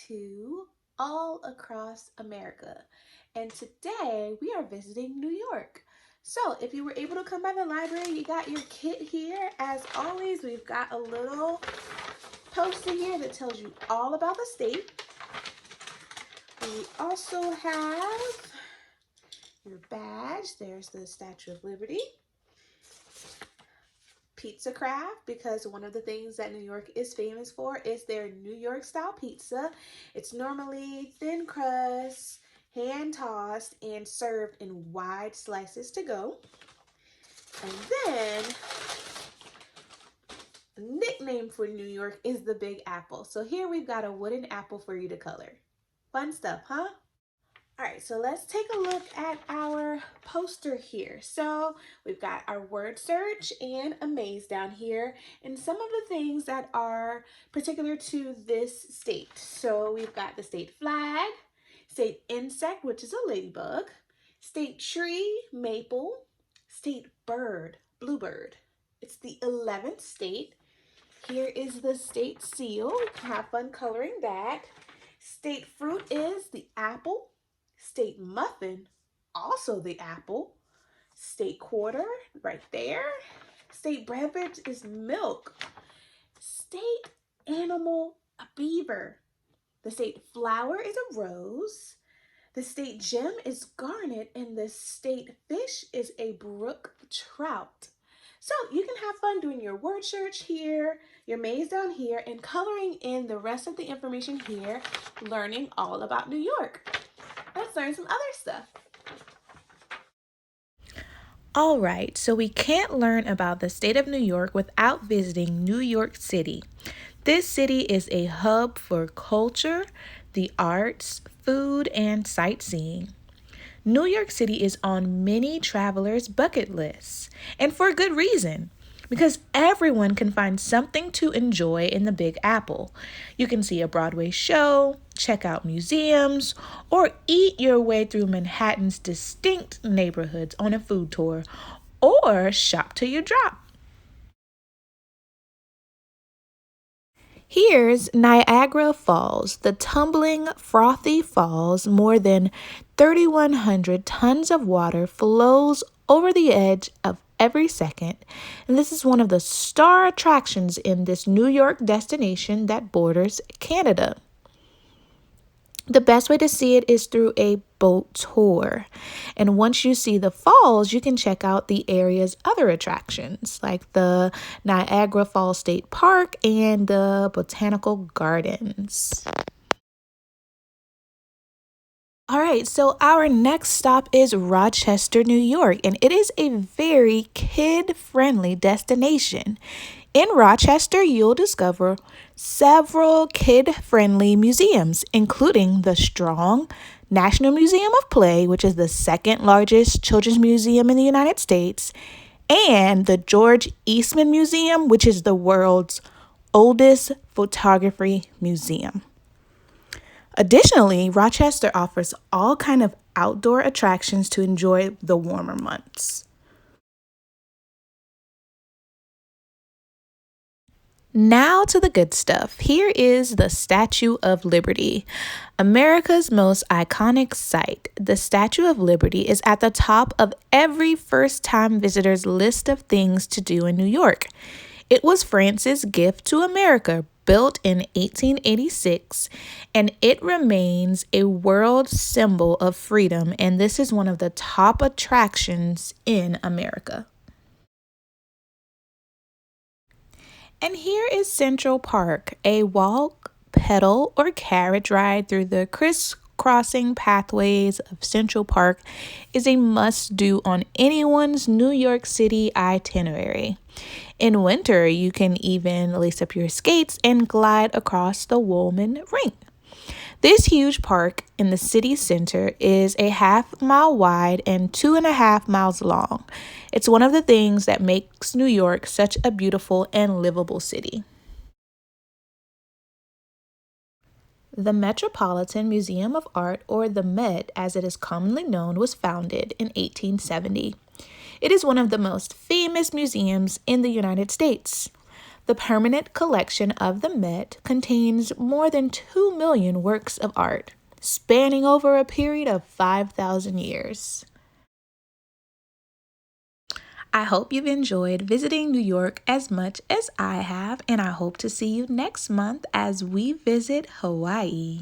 to All Across America. And today we are visiting New York. So if you were able to come by the library, you got your kit here. As always, we've got a little poster here that tells you all about the state. We also have your badge. There's the Statue of Liberty. Pizza craft, because one of the things that New York is famous for is their New York style pizza. It's normally thin crust, hand tossed, and served in wide slices to go. And then a nickname for New York is the Big Apple. So here we've got a wooden apple for you to color. Fun stuff, huh? All right, so let's take a look at our poster here. So we've got our word search and a maze down here, and some of the things that are particular to this state. So we've got the state flag, state insect, which is a ladybug, state tree, maple, state bird, bluebird. It's the 11th state. Here is the state seal. Have fun coloring that. State fruit is the apple. State muffin, also the apple. State quarter, right there. State beverage is milk. State animal, a beaver. The state flower is a rose. The state gem is garnet, and the state fish is a brook trout. So you can have fun doing your word search here, your maze down here, and coloring in the rest of the information here, learning all about New York. Let's learn some other stuff. All right, so we can't learn about the state of New York without visiting New York City. This city is a hub for culture, the arts, food, and sightseeing. New York City is on many travelers' bucket lists, and for good reason. Because everyone can find something to enjoy in the Big Apple. You can see a Broadway show, check out museums, or eat your way through Manhattan's distinct neighborhoods on a food tour, or shop till you drop. Here's Niagara Falls, the tumbling, frothy falls. More than 3,100 tons of water flows over the edge of every second. And this is one of the star attractions in this New York destination that borders Canada. The best way to see it is through a boat tour. And once you see the falls, you can check out the area's other attractions, like the Niagara Falls State Park and the Botanical Gardens. All right, so our next stop is Rochester, New York, and it is a very kid-friendly destination. In Rochester, you'll discover several kid-friendly museums, including the Strong National Museum of Play, which is the second largest children's museum in the United States, and the George Eastman Museum, which is the world's oldest photography museum. Additionally, Rochester offers all kinds of outdoor attractions to enjoy the warmer months. Now to the good stuff. Here is the Statue of Liberty, America's most iconic sight. The Statue of Liberty is at the top of every first-time visitor's list of things to do in New York. It was France's gift to America, built in 1886, and it remains a world symbol of freedom, and this is one of the top attractions in America. And here is Central Park, a walk, pedal, or carriage ride through the crisscrossing pathways of Central Park is a must-do on anyone's New York City itinerary. In winter, you can even lace up your skates and glide across the Woolman Ring. This huge park in the city center is a half-mile wide and 2.5 miles long. It's one of the things that makes New York such a beautiful and livable city. The Metropolitan Museum of Art, or the Met as it is commonly known, was founded in 1870. It is one of the most famous museums in the United States. The permanent collection of the Met contains more than 2 million works of art, spanning over a period of 5,000 years. I hope you've enjoyed visiting New York as much as I have, and I hope to see you next month as we visit Hawaii.